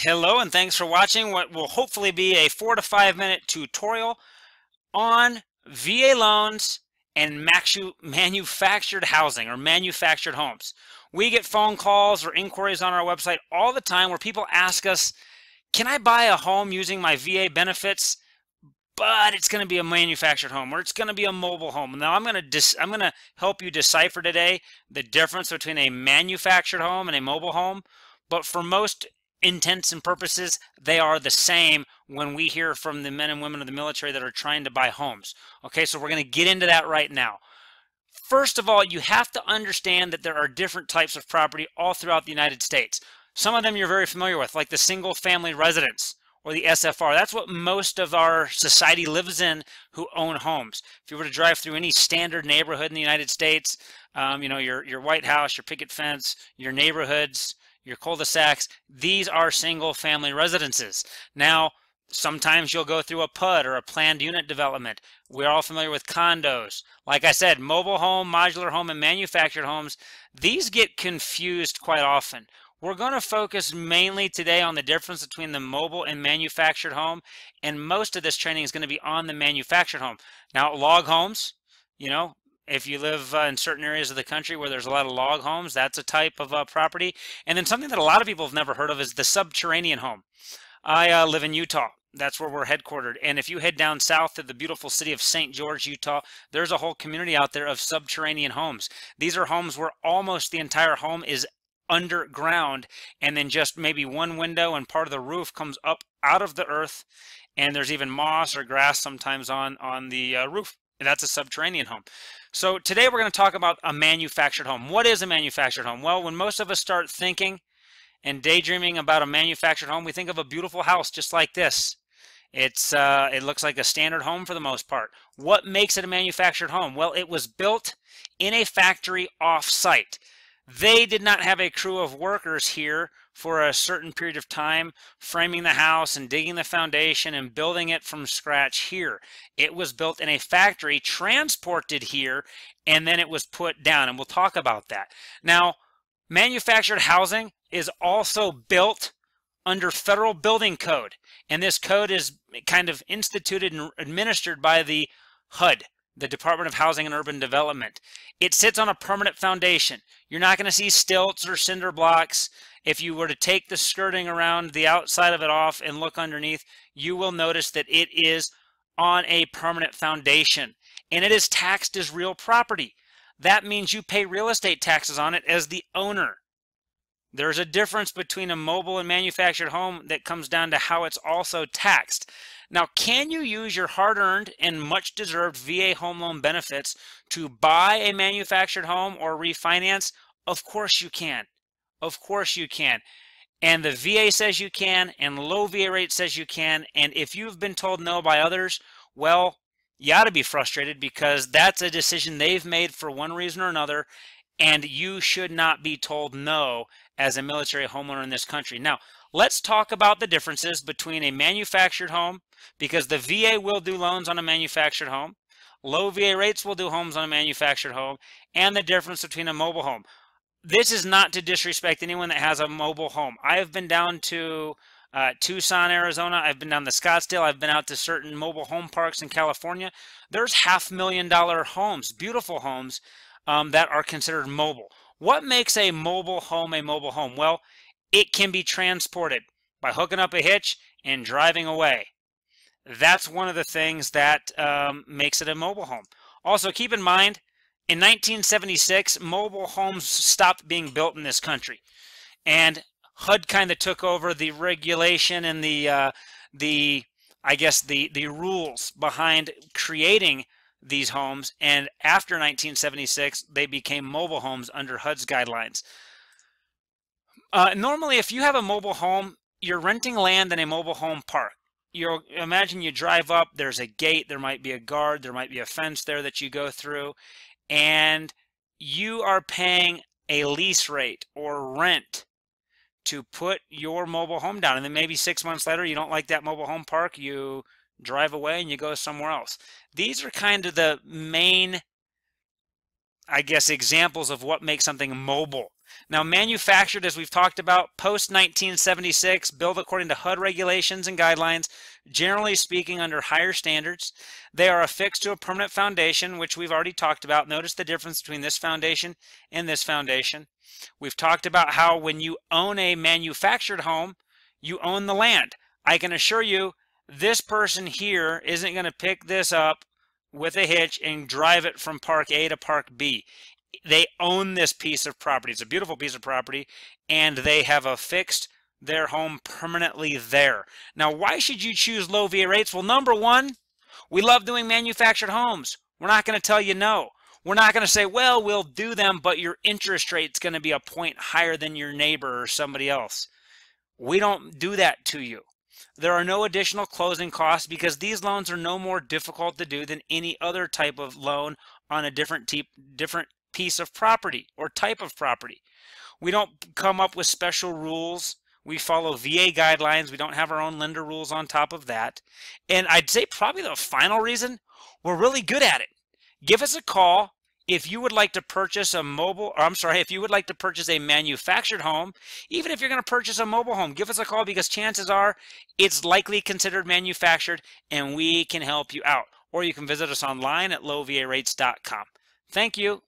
Hello and thanks for watching what will hopefully be a 4 to 5 minute tutorial on VA loans and manufactured housing or manufactured homes. We get phone calls or inquiries on our website all the time where people ask us, can I buy a home using my VA benefits, but it's going to be a manufactured home or it's going to be a mobile home? Now I'm going to help you decipher today the difference between a manufactured home and a mobile home, but for most intents and purposes, they are the same when we hear from the men and women of the military that are trying to buy homes. Okay, so we're going to get into that right now. First of all, you have to understand that there are different types of property all throughout the United States. Some of them you're very familiar with, like the single family residence or the SFR. That's what most of our society lives in who own homes. If you were to drive through any standard neighborhood in the United States, your White House, your picket fence, your neighborhoods, your cul-de-sacs, these are single family residences. Now, sometimes you'll go through a PUD or a planned unit development. We're all familiar with condos. Like I said, mobile home, modular home, and manufactured homes, these get confused quite often. We're going to focus mainly today on the difference between the mobile and manufactured home, and most of this training is going to be on the manufactured home. Now, log homes, if you live in certain areas of the country where there's a lot of log homes, that's a type of property. And then something that a lot of people have never heard of is the subterranean home. I live in Utah. That's where we're headquartered. And if you head down south to the beautiful city of St. George, Utah, there's a whole community out there of subterranean homes. These are homes where almost the entire home is underground, and then just maybe one window and part of the roof comes up out of the earth, and there's even moss or grass sometimes on the roof. And that's a subterranean home. So today we're going to talk about a manufactured home. What is a manufactured home? Well, when most of us start thinking and daydreaming about a manufactured home, we think of a beautiful house just like this. It looks like a standard home for the most part. What makes it a manufactured home? Well, it was built in a factory off-site. They did not have a crew of workers here for a certain period of time, framing the house and digging the foundation and building it from scratch here. It was built in a factory, transported here, and then it was put down, and we'll talk about that. Now, manufactured housing is also built under federal building code, and this code is kind of instituted and administered by the HUD, the Department of Housing and Urban Development. It sits on a permanent foundation. You're not going to see stilts or cinder blocks. If you were to take the skirting around the outside of it off and look underneath, you will notice that it is on a permanent foundation, and it is taxed as real property. That means you pay real estate taxes on it as the owner. There's a difference between a mobile and manufactured home that comes down to how it's also taxed. Now, can you use your hard-earned and much-deserved VA home loan benefits to buy a manufactured home or refinance? Of course you can. Of course you can. And the VA says you can, and low VA rate says you can. And if you've been told no by others, well, you ought to be frustrated, because that's a decision they've made for one reason or another, and you should not be told no as a military homeowner in this country. Now, let's talk about the differences between a manufactured home, because the VA will do loans on a manufactured home. Low VA rates will do homes on a manufactured home, and the difference between a mobile home. This is not to disrespect anyone that has a mobile home. I have been down to Tucson, Arizona. I've been down to Scottsdale. I've been out to certain mobile home parks in California. There's $500,000 homes, beautiful homes, that are considered mobile. What makes a mobile home a mobile home? Well, it can be transported by hooking up a hitch and driving away. That's one of the things that makes it a mobile home. Also, keep in mind, in 1976, mobile homes stopped being built in this country, and HUD kind of took over the regulation and the rules behind creating these homes, and after 1976 they became mobile homes under HUD's guidelines. Normally, if you have a mobile home, you're renting land in a mobile home park. Imagine you drive up, there's a gate, there might be a guard, there might be a fence there that you go through, and you are paying a lease rate or rent to put your mobile home down. And then maybe 6 months later, you don't like that mobile home park, you drive away and you go somewhere else. These are kind of the main I guess, examples of what makes something mobile. Now, manufactured, as we've talked about, post-1976, built according to HUD regulations and guidelines, generally speaking under higher standards. They are affixed to a permanent foundation, which we've already talked about. Notice the difference between this foundation and this foundation. We've talked about how when you own a manufactured home, you own the land. I can assure you, this person here isn't going to pick this up with a hitch and drive it from Park A to Park B. They own this piece of property. It's a beautiful piece of property, and they have affixed their home permanently there. Now, why should you choose low VA rates? Well, number one, we love doing manufactured homes. We're not going to tell you no. We're not going to say, well, we'll do them, but your interest rate's going to be a point higher than your neighbor or somebody else. We don't do that to you. There are no additional closing costs because these loans are no more difficult to do than any other type of loan on a different piece of property or type of property. We don't come up with special rules. We follow VA guidelines. We don't have our own lender rules on top of that. And I'd say probably the final reason, we're really good at it. Give us a call if you would like to purchase a if you would like to purchase a manufactured home. Even if you're going to purchase a mobile home, give us a call because chances are it's likely considered manufactured and we can help you out. Or you can visit us online at lowvarates.com. Thank you.